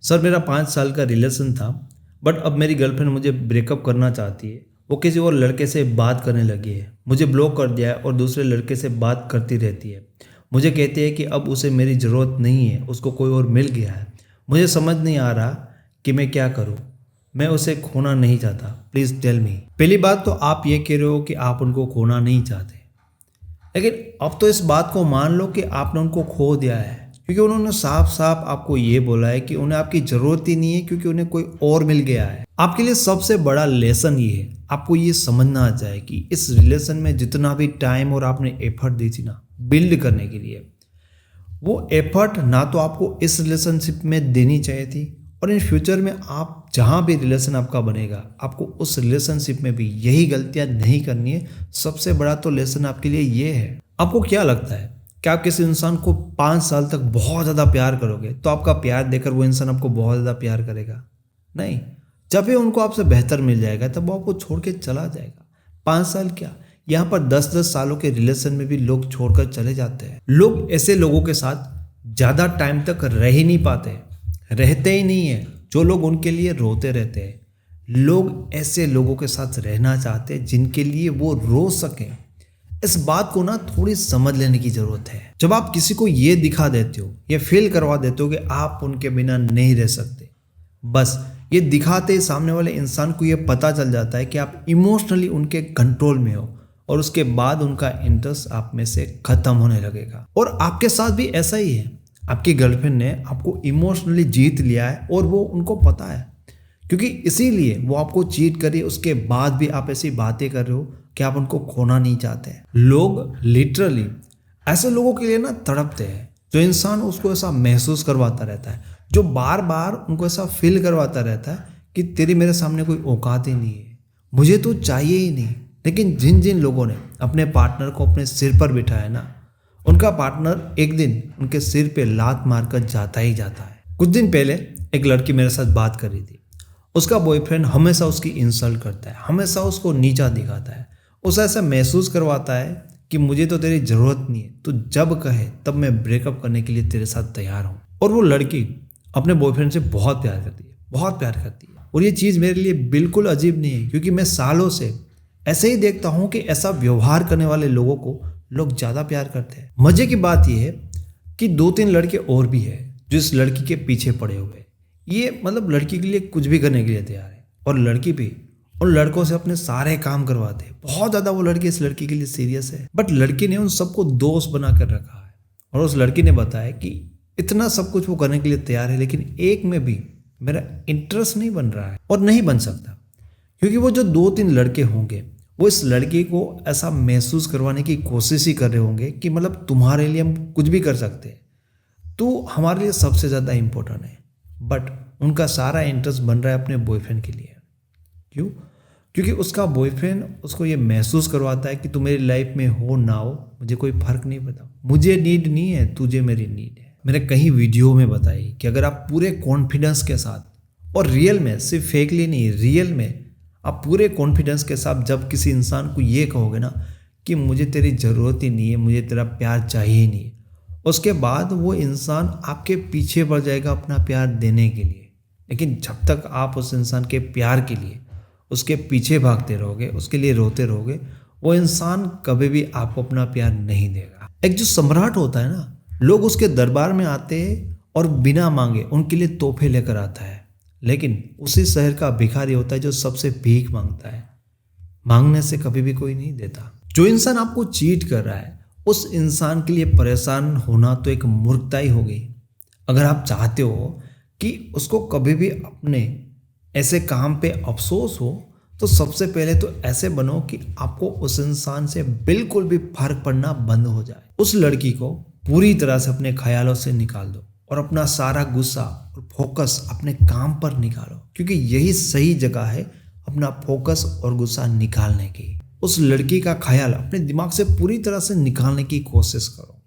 Sir मेरा 5 साल का रिलेशन था, बट अब मेरी गर्लफ्रेंड मुझे ब्रेकअप करना चाहती है। वो किसी और लड़के से बात करने लगी है, मुझे ब्लॉक कर दिया है और दूसरे लड़के से बात करती रहती है। मुझे कहती है कि अब उसे मेरी ज़रूरत नहीं है, उसको कोई और मिल गया है। मुझे समझ नहीं आ रहा कि मैं क्या करूँ। मैं उसे खोना नहीं चाहता, प्लीज़ टेल मी। पहली बात तो आप ये कह रहे हो कि आप उनको खोना नहीं चाहते, लेकिन अब तो इस बात को मान लो कि आपने उनको खो दिया है, क्योंकि उन्होंने साफ साफ आपको ये बोला है कि उन्हें आपकी ज़रूरत ही नहीं है, क्योंकि उन्हें कोई और मिल गया है। आपके लिए सबसे बड़ा लेसन ये है, आपको ये समझना चाहिए कि इस रिलेशन में जितना भी टाइम और आपने एफर्ट दी थी ना बिल्ड करने के लिए, वो एफर्ट ना तो आपको इस रिलेशनशिप में देनी चाहिए थी, और इन फ्यूचर में आप जहाँ भी रिलेशन आपका बनेगा, आपको उस रिलेशनशिप में भी यही गलतियाँ नहीं करनी है। सबसे बड़ा तो लेसन आपके लिए ये है। आपको क्या लगता है कि आप किसी इंसान को 5 साल तक बहुत ज़्यादा प्यार करोगे तो आपका प्यार देकर वो इंसान आपको बहुत ज़्यादा प्यार करेगा? नहीं। जब भी उनको आपसे बेहतर मिल जाएगा तब वो आपको छोड़ के चला जाएगा। 5 साल क्या, यहाँ पर 10-10 सालों के रिलेशन में भी लोग छोड़कर चले जाते हैं। लोग ऐसे लोगों के साथ ज़्यादा टाइम तक रह ही नहीं पाते, रहते ही नहीं है जो लोग उनके लिए रोते रहते हैं। लोग ऐसे लोगों के साथ रहना चाहते हैं जिनके लिए वो रो सकें। इस बात को ना थोड़ी समझ लेने की जरूरत है। जब आप किसी को ये दिखा देते हो या फील करवा देते हो कि आप उनके बिना नहीं रह सकते, बस ये दिखाते ही सामने वाले इंसान को ये पता चल जाता है कि आप इमोशनली उनके कंट्रोल में हो, और उसके बाद उनका इंटरेस्ट आप में से खत्म होने लगेगा। और आपके साथ भी ऐसा ही है। आपकी गर्लफ्रेंड ने आपको इमोशनली जीत लिया है और वो उनको पता है, क्योंकि इसीलिए वो आपको चीट करी। उसके बाद भी आप ऐसी बातें कर रहे हो कि आप उनको खोना नहीं चाहते। लोग लिटरली ऐसे लोगों के लिए ना तड़पते हैं, जो इंसान उसको ऐसा महसूस करवाता रहता है, जो बार बार उनको ऐसा फील करवाता रहता है कि तेरी मेरे सामने कोई औकात ही नहीं है, मुझे तो चाहिए ही नहीं। लेकिन जिन जिन लोगों ने अपने पार्टनर को अपने सिर पर बिठाया ना, उनका पार्टनर एक दिन उनके सिर पे लात मारकर जाता ही जाता है। कुछ दिन पहले एक लड़की मेरे साथ बात कर रही थी। उसका बॉयफ्रेंड हमेशा उसकी इंसल्ट करता है, हमेशा उसको नीचा दिखाता है, उसे ऐसा महसूस करवाता है कि मुझे तो तेरी ज़रूरत नहीं है, तो जब कहे तब मैं ब्रेकअप करने के लिए तेरे साथ तैयार हूँ। और वो लड़की अपने बॉयफ्रेंड से बहुत प्यार करती है, बहुत प्यार करती है। और ये चीज़ मेरे लिए बिल्कुल अजीब नहीं है, क्योंकि मैं सालों से ऐसे ही देखता हूँ कि ऐसा व्यवहार करने वाले लोगों को लोग ज़्यादा प्यार करते हैं। मज़े की बात यह है कि 2-3 लड़के और भी है जो इस लड़की के पीछे पड़े हुए हैं। ये मतलब लड़की के लिए कुछ भी करने के लिए तैयार है, और लड़की भी उन लड़कों से अपने सारे काम करवाते हैं। बहुत ज़्यादा वो लड़की इस लड़की के लिए सीरियस है, बट लड़की ने उन सबको दोस्त बना कर रखा है। और उस लड़की ने बताया कि इतना सब कुछ वो करने के लिए तैयार है, लेकिन एक में भी मेरा इंटरेस्ट नहीं बन रहा है और नहीं बन सकता, क्योंकि वो जो 2-3 लड़के होंगे वो इस लड़की को ऐसा महसूस करवाने की कोशिश ही कर रहे होंगे कि मतलब तुम्हारे लिए हम कुछ भी कर सकते हैं, तो हमारे लिए सबसे ज़्यादा इम्पोर्टेंट है। बट उनका सारा इंटरेस्ट बन रहा है अपने बॉयफ्रेंड के लिए। क्यों? क्योंकि उसका बॉयफ्रेंड उसको ये महसूस करवाता है कि तू मेरी लाइफ में हो ना हो, मुझे कोई फ़र्क नहीं पड़ता, मुझे नीड नहीं है, तुझे मेरी नीड है। मैंने कहीं वीडियो में बताई कि अगर आप पूरे कॉन्फिडेंस के साथ, और रियल में, सिर्फ फेकली नहीं, रियल में आप पूरे कॉन्फिडेंस के साथ जब किसी इंसान को ये कहोगे ना कि मुझे तेरी ज़रूरत ही नहीं है, मुझे तेरा प्यार चाहिए ही नहीं, उसके बाद वो इंसान आपके पीछे पड़ जाएगा अपना प्यार देने के लिए। लेकिन जब तक आप उस इंसान के प्यार के लिए उसके पीछे भागते रहोगे, उसके लिए रोते रहोगे, वो इंसान कभी भी आपको अपना प्यार नहीं देगा। एक जो सम्राट होता है ना, लोग उसके दरबार में आते हैं और बिना मांगे उनके लिए तोहफे लेकर आता है, लेकिन उसी शहर का भिखारी होता है जो सबसे भीख मांगता है। मांगने से कभी भी कोई नहीं देता। जो इंसान आपको चीट कर रहा है, उस इंसान के लिए परेशान होना तो एक मूर्खता ही होगी। अगर आप चाहते हो कि उसको कभी भी अपने ऐसे काम पे अफसोस हो, तो सबसे पहले तो ऐसे बनो कि आपको उस इंसान से बिल्कुल भी फर्क पड़ना बंद हो जाए। उस लड़की को पूरी तरह से अपने ख्यालों से निकाल दो और अपना सारा गुस्सा और फोकस अपने काम पर निकालो, क्योंकि यही सही जगह है अपना फोकस और गुस्सा निकालने की। उस लड़की का ख्याल अपने दिमाग से पूरी तरह से निकालने की कोशिश करो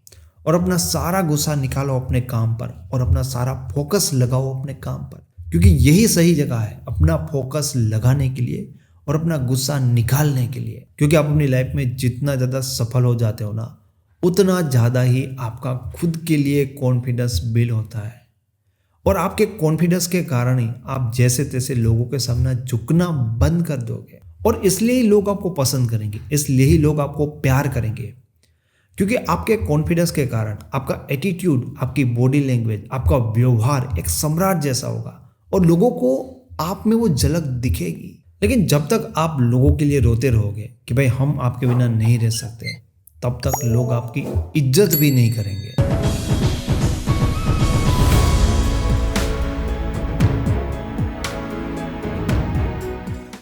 और अपना सारा गुस्सा निकालो अपने काम पर, और अपना सारा फोकस लगाओ अपने काम पर, क्योंकि यही सही जगह है अपना फोकस लगाने के लिए और अपना गुस्सा निकालने के लिए। क्योंकि आप अपनी लाइफ में जितना ज़्यादा सफल हो जाते हो ना, उतना ज़्यादा ही आपका खुद के लिए कॉन्फिडेंस बिल्ड होता है। और आपके कॉन्फिडेंस के कारण ही आप जैसे तैसे लोगों के सामने झुकना बंद कर दोगे, और इसलिए ही लोग आपको पसंद करेंगे, इसलिए ही लोग आपको प्यार करेंगे, क्योंकि आपके कॉन्फिडेंस के कारण आपका एटीट्यूड, आपकी बॉडी लैंग्वेज, आपका व्यवहार एक सम्राट जैसा होगा और लोगों को आप में वो झलक दिखेगी। लेकिन जब तक आप लोगों के लिए रोते रहोगे कि भाई हम आपके बिना नहीं रह सकते, तब तक लोग आपकी इज्जत भी नहीं करेंगे।